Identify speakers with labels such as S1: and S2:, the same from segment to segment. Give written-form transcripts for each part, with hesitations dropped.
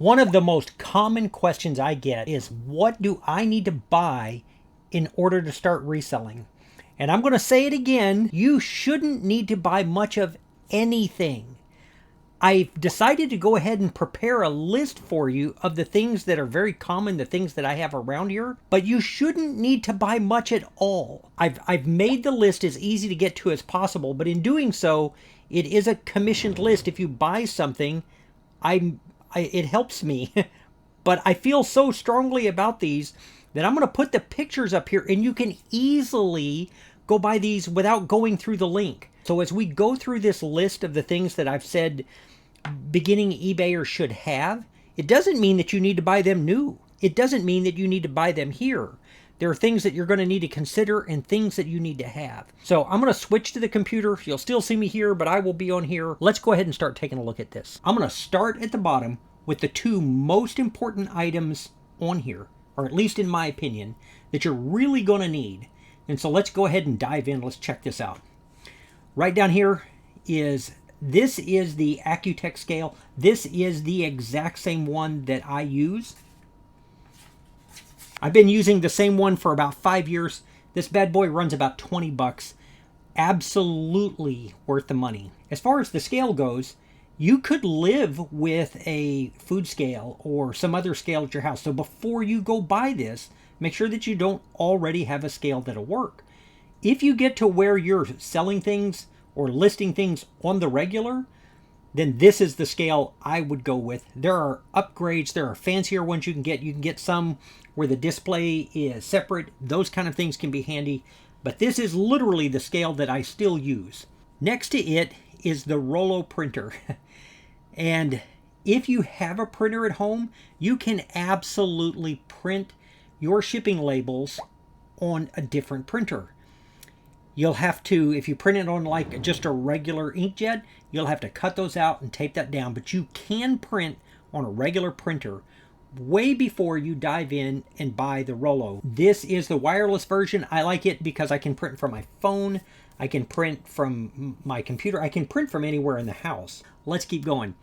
S1: One of the most common questions I get is, what do I need to buy in order to start reselling? And I'm going to say it again, you shouldn't need to buy much of anything. I've decided to go ahead and prepare a list for you of the things that are very common, the things that I have around here, but you shouldn't need to buy much at all. I've made the list as easy to get to as possible, but in doing so, it is a commissioned list. If you buy something, it helps me. But I feel so strongly about these that I'm going to put the pictures up here, and you can easily go buy these without going through the link. So as we go through this list of the things that I've said beginning eBayers should have, it doesn't mean that you need to buy them new. It doesn't mean that you need to buy them here. There are things that you're going to need to consider and things that you need to have. So I'm going to switch to the computer. You'll still see me here, but I will be on here. Let's go ahead and start taking a look at this. I'm going to start at the bottom with the two most important items on here, or at least in my opinion, that you're really going to need. And so let's go ahead and dive in. Let's check this out. Right down here this is the Accutech scale. This is the exact same one that I use. I've been using the same one for about 5 years. This bad boy runs about 20 bucks. Absolutely worth the money. As far as the scale goes, you could live with a food scale or some other scale at your house. So before you go buy this, make sure that you don't already have a scale that'll work. If you get to where you're selling things or listing things on the regular, then this is the scale I would go with. There are upgrades. There are fancier ones you can get. You can get some where the display is separate. Those kind of things can be handy. But this is literally the scale that I still use. Next to it is the Rollo printer. And if you have a printer at home, you can absolutely print your shipping labels on a different printer. You'll have to, if you print it on like just a regular inkjet, you'll have to cut those out and tape that down. But you can print on a regular printer way before you dive in and buy the Rollo. This is the wireless version. I like it because I can print from my phone. I can print from my computer. I can print from anywhere in the house. Let's keep going.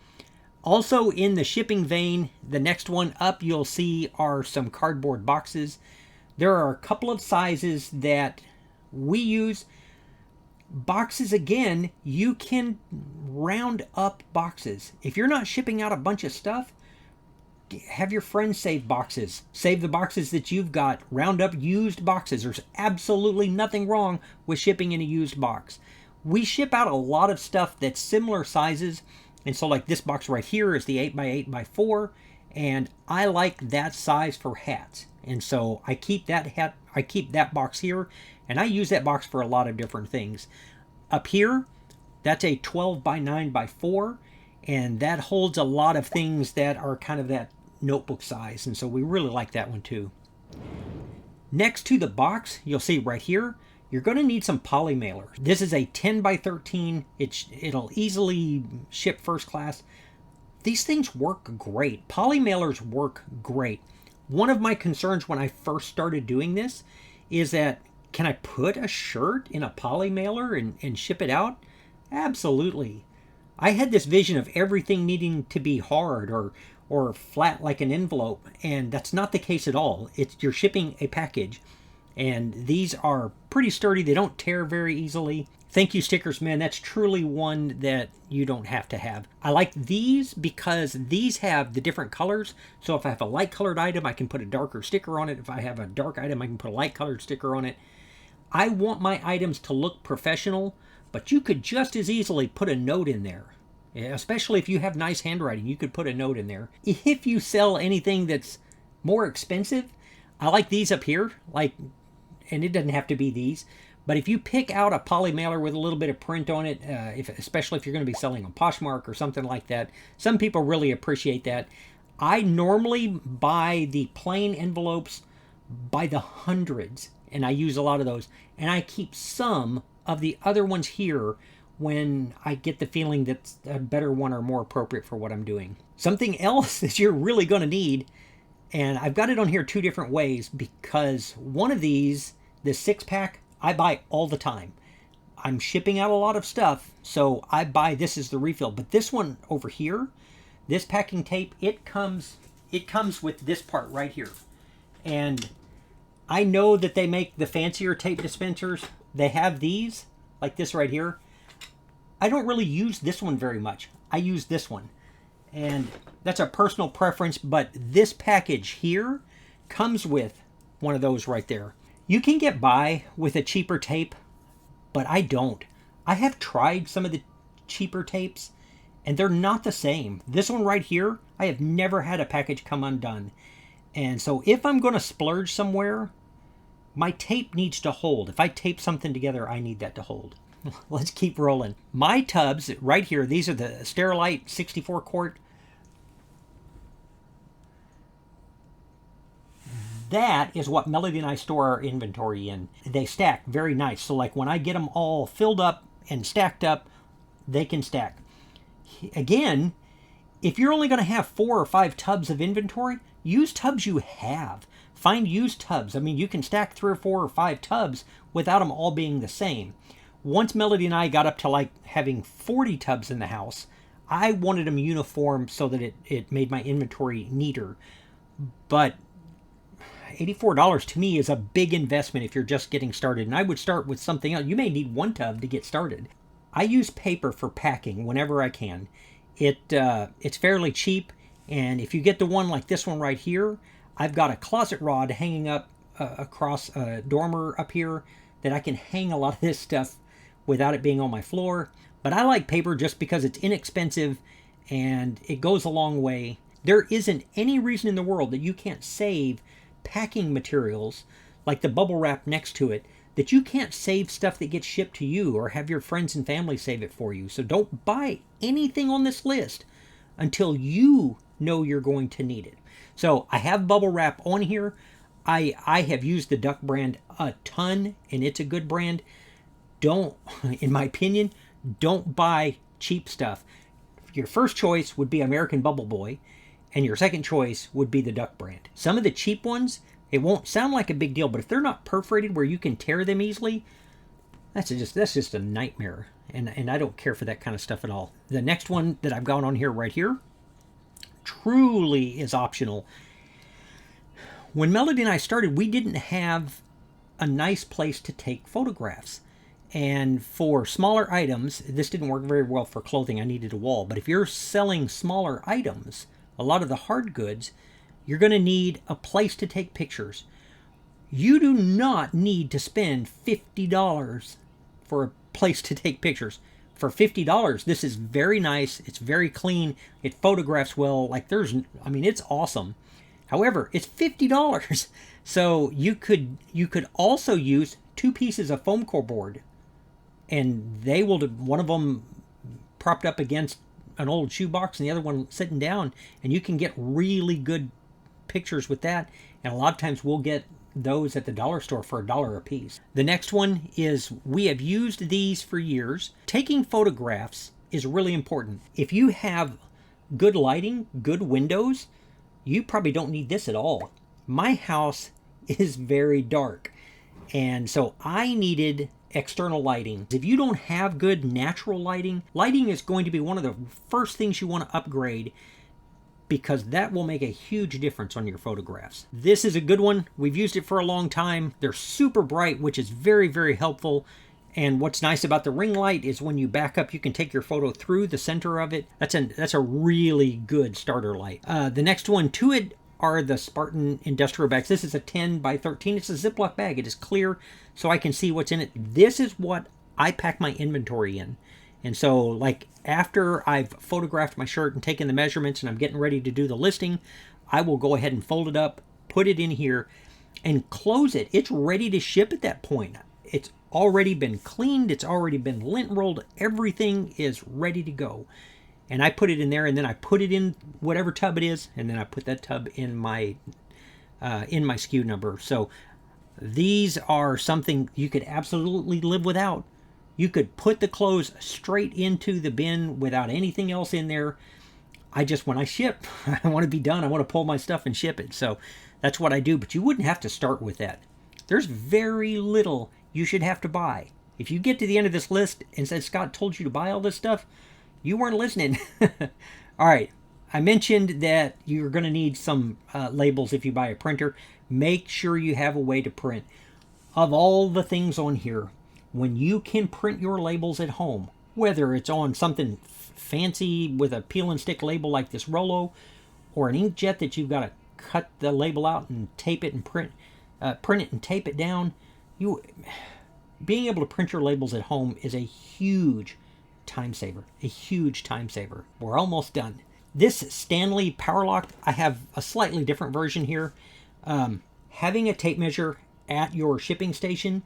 S1: Also in the shipping vein, the next one up you'll see are some cardboard boxes. There are a couple of sizes that we use. Boxes, again, you can round up boxes. If you're not shipping out a bunch of stuff, have your friends save boxes. Save the boxes that you've got. Round up used boxes. There's absolutely nothing wrong with shipping in a used box. We ship out a lot of stuff that's similar sizes. And so like this box right here is the 8x8x4. And I like that size for hats. And so I keep that box here. And I use that box for a lot of different things. Up here, that's a 12x9x4. And that holds a lot of things that are kind of that notebook size. And so we really like that one too. Next to the box, you'll see right here, you're going to need some poly mailers. This is a 10x13. It'll easily ship first class. These things work great. Poly mailers work great. One of my concerns when I first started doing this is that, can I put a shirt in a poly mailer and ship it out? Absolutely. I had this vision of everything needing to be hard or flat like an envelope, and that's not the case at all. You're shipping a package, and these are pretty sturdy. They don't tear very easily. Thank you stickers, man. That's truly one that you don't have to have. I like these because these have the different colors. So if I have a light colored item, I can put a darker sticker on it. If I have a dark item, I can put a light colored sticker on it. I want my items to look professional, but you could just as easily put a note in there. Especially if you have nice handwriting, you could put a note in there. If you sell anything that's more expensive, I like these up here, and it doesn't have to be these, but if you pick out a poly mailer with a little bit of print on it, especially if you're going to be selling on Poshmark or something like that, some people really appreciate that. I normally buy the plain envelopes by the hundreds, and I use a lot of those, and I keep some of the other ones here when I get the feeling that's a better one or more appropriate for what I'm doing. Something else that you're really going to need, and I've got it on here two different ways because one of these, the 6-pack, I buy all the time. I'm shipping out a lot of stuff, so I buy this as the refill. But this one over here, This packing tape, it comes with this part right here. And I know that they make the fancier tape dispensers. They have these, like this right here. I don't really use this one very much. I use this one. And that's a personal preference, but this package here comes with one of those right there. You can get by with a cheaper tape, but I don't. I have tried some of the cheaper tapes, and they're not the same. This one right here, I have never had a package come undone. And so if I'm going to splurge somewhere, my tape needs to hold. If I tape something together, I need that to hold. Let's keep rolling. My tubs right here, these are the Sterilite 64 quart. That is what Melody and I store our inventory in. They stack very nice. So like when I get them all filled up and stacked up, they can stack. Again, if you're only going to have 4 or 5 tubs of inventory, use tubs you have. Find used tubs. I mean, you can stack 3 or 4 or 5 tubs without them all being the same. Once Melody and I got up to like having 40 tubs in the house, I wanted them uniform so that it made my inventory neater. But $84 to me is a big investment if you're just getting started. And I would start with something else. You may need 1 tub to get started. I use paper for packing whenever I can. It's fairly cheap. And if you get the one like this one right here, I've got a closet rod hanging up across a dormer up here that I can hang a lot of this stuff without it being on my floor. But I like paper just because it's inexpensive and it goes a long way. There isn't any reason in the world that you can't save packing materials like the bubble wrap next to it, that you can't save stuff that gets shipped to you or have your friends and family save it for you. So don't buy anything on this list until you know you're going to need it. So I have bubble wrap on here. I have used the Duck brand a ton, and it's a good brand. Don't, in my opinion, don't buy cheap stuff. Your first choice would be American Bubble Boy, and your second choice would be the Duck brand. Some of the cheap ones, it won't sound like a big deal, but if they're not perforated where you can tear them easily, that's just a nightmare. And I don't care for that kind of stuff at all. The next one that I've got on here right here truly is optional. When Melody and I started, we didn't have a nice place to take photographs. And for smaller items, this didn't work very well for clothing. I needed a wall. But if you're selling smaller items, a lot of the hard goods, you're going to need a place to take pictures. You do not need to spend $50 for a place to take pictures. For $50, this is very nice. It's very clean. It photographs well. It's awesome. However, it's $50. So you could also use 2 pieces of foam core board, and they will, one of them propped up against an old shoebox and the other one sitting down, and you can get really good pictures with that. And a lot of times we'll get those at the dollar store for $1 a piece. The next one is, we have used these for years. Taking photographs is really important. If you have good lighting, good windows, you probably don't need this at all. My house is very dark, and so I needed external lighting. If you don't have good natural lighting, lighting is going to be one of the first things you want to upgrade, because that will make a huge difference on your photographs. This is a good one. We've used it for a long time. They're super bright, which is very, very helpful. And what's nice about the ring light is when you back up, you can take your photo through the center of it. That's a really good starter light. The next one to it are the Spartan industrial bags. This is a 10 by 13. It's a Ziploc bag. It is clear, so I can see what's in it. This is what I pack my inventory in. And so, like, after I've photographed my shirt and taken the measurements and I'm getting ready to do the listing, I will go ahead and fold it up, put it in here, and close it. It's ready to ship at that point. It's already been cleaned. It's already been lint rolled. Everything is ready to go. And I put it in there, and then I put it in whatever tub it is, and then I put that tub in my SKU number. So these are something you could absolutely live without. You could put the clothes straight into the bin without anything else in there. When I ship, I want to be done. I want to pull my stuff and ship it. So that's what I do, but you wouldn't have to start with that. There's very little you should have to buy. If you get to the end of this list and said Scott told you to buy all this stuff, you weren't listening. All right, I mentioned that you're going to need some labels if you buy a printer. Make sure you have a way to print. Of all the things on here, when you can print your labels at home, whether it's on something fancy with a peel and stick label like this Rollo, or an inkjet that you've got to cut the label out and tape it and print it and tape it down, being able to print your labels at home is a huge time saver. A huge time saver. We're almost done. This Stanley Powerlock, I have a slightly different version here. Having a tape measure at your shipping station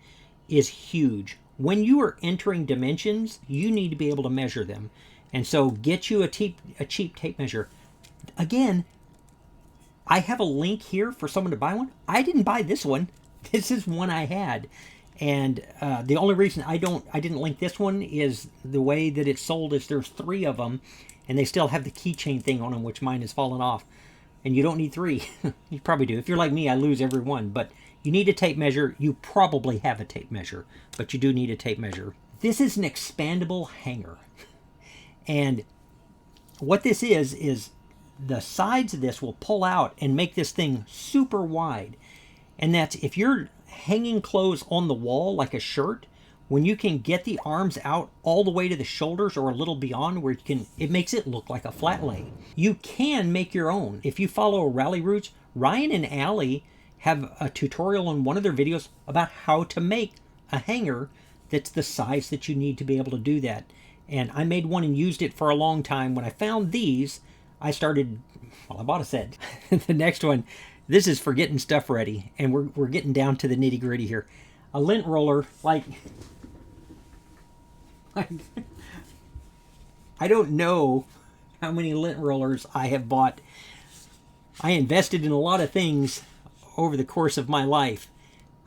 S1: is huge. When you are entering dimensions, you need to be able to measure them. And so get you a cheap tape measure. Again, I have a link here for someone to buy one. I didn't buy this one. This is one I had. And the only reason I didn't link this one is the way that it's sold is there's 3 of them, and they still have the keychain thing on them, which mine has fallen off. And you don't need 3. You probably do. If you're like me, I lose every one. But you need a tape measure. You probably have a tape measure, but you do need a tape measure. This is an expandable hanger. And what this is the sides of this will pull out and make this thing super wide. And that's if you're hanging clothes on the wall like a shirt, when you can get the arms out all the way to the shoulders or a little beyond where it makes it look like a flat lay. You can make your own. If you follow Rally Roots, Ryan and Allie have a tutorial on one of their videos about how to make a hanger that's the size that you need to be able to do that. And I made one and used it for a long time. When I found these, I bought a set. The next one, this is for getting stuff ready. And we're getting down to the nitty gritty here. A lint roller, like I don't know how many lint rollers I have bought. I invested in a lot of things over the course of my life.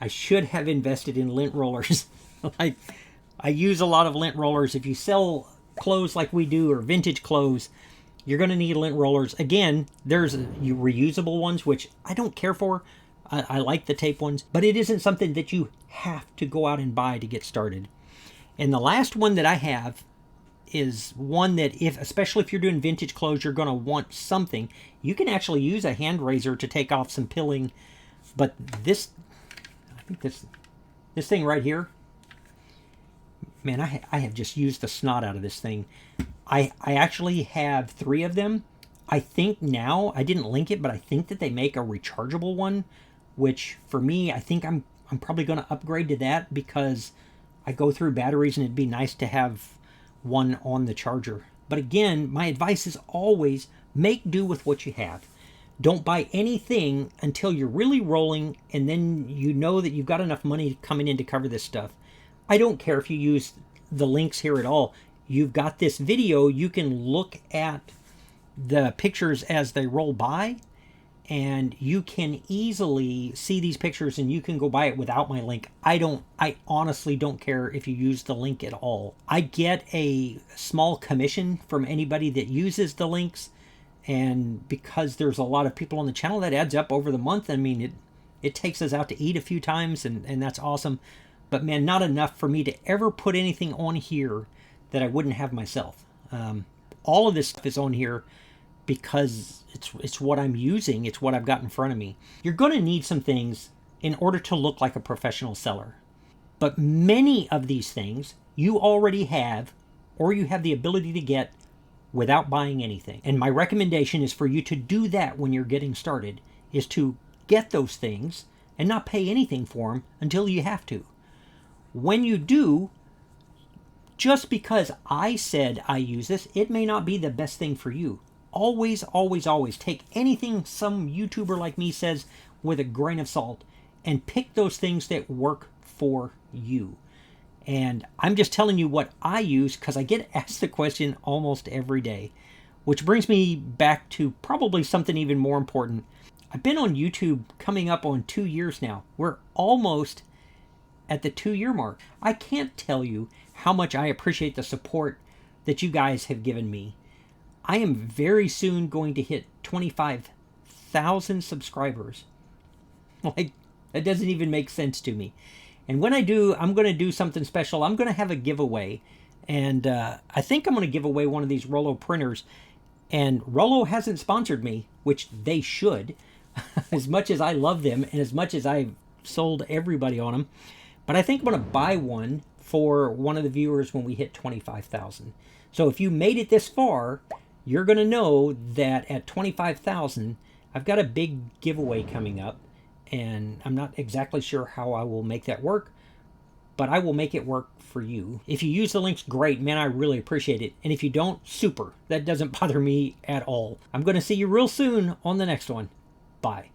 S1: I should have invested in lint rollers. Like, I use a lot of lint rollers. If you sell clothes like we do or vintage clothes, you're going to need lint rollers. Again, there's reusable ones, which I don't care for. I like the tape ones, but it isn't something that you have to go out and buy to get started. And the last one that I have is one that, especially if you're doing vintage clothes, you're going to want something. You can actually use a hand razor to take off some pilling, but I think this thing right here, man, I have just used the snot out of this thing. I actually have 3 of them. I think now, I didn't link it, but I think that they make a rechargeable one, which for me, I think I'm probably going to upgrade to that because I go through batteries and it'd be nice to have one on the charger. But again, my advice is always make do with what you have. Don't buy anything until you're really rolling, and then you know that you've got enough money coming in to cover this stuff. I don't care if you use the links here at all. You've got this video, you can look at the pictures as they roll by, and you can easily see these pictures and you can go buy it without my link. I honestly don't care if you use the link at all. I get a small commission from anybody that uses the links, and because there's a lot of people on the channel, that adds up over the month. I mean, it takes us out to eat a few times, and that's awesome. But man, not enough for me to ever put anything on here that I wouldn't have myself. All of this stuff is on here because it's what I'm using. It's what I've got in front of me. You're going to need some things in order to look like a professional seller. But many of these things you already have, or you have the ability to get without buying anything. And my recommendation is for you to do that when you're getting started, is to get those things and not pay anything for them until you have to. When you do, just because I said I use this, it may not be the best thing for you. Always, always, always take anything some YouTuber like me says with a grain of salt and pick those things that work for you. And I'm just telling you what I use because I get asked the question almost every day. Which brings me back to probably something even more important. I've been on YouTube coming up on 2 years now. We're almost at the 2-year mark. I can't tell you how much I appreciate the support that you guys have given me. I am very soon going to hit 25,000 subscribers. Like, that doesn't even make sense to me. And when I do, I'm going to do something special. I'm going to have a giveaway. And I think I'm going to give away one of these Rollo printers. And Rollo hasn't sponsored me, which they should, as much as I love them and as much as I've sold everybody on them. But I think I'm going to buy one for one of the viewers when we hit 25,000. So if you made it this far, you're going to know that at 25,000, I've got a big giveaway coming up. And I'm not exactly sure how I will make that work, but I will make it work for you. If you use the links, great, man, I really appreciate it. And if you don't, super. That doesn't bother me at all. I'm going to see you real soon on the next one. Bye.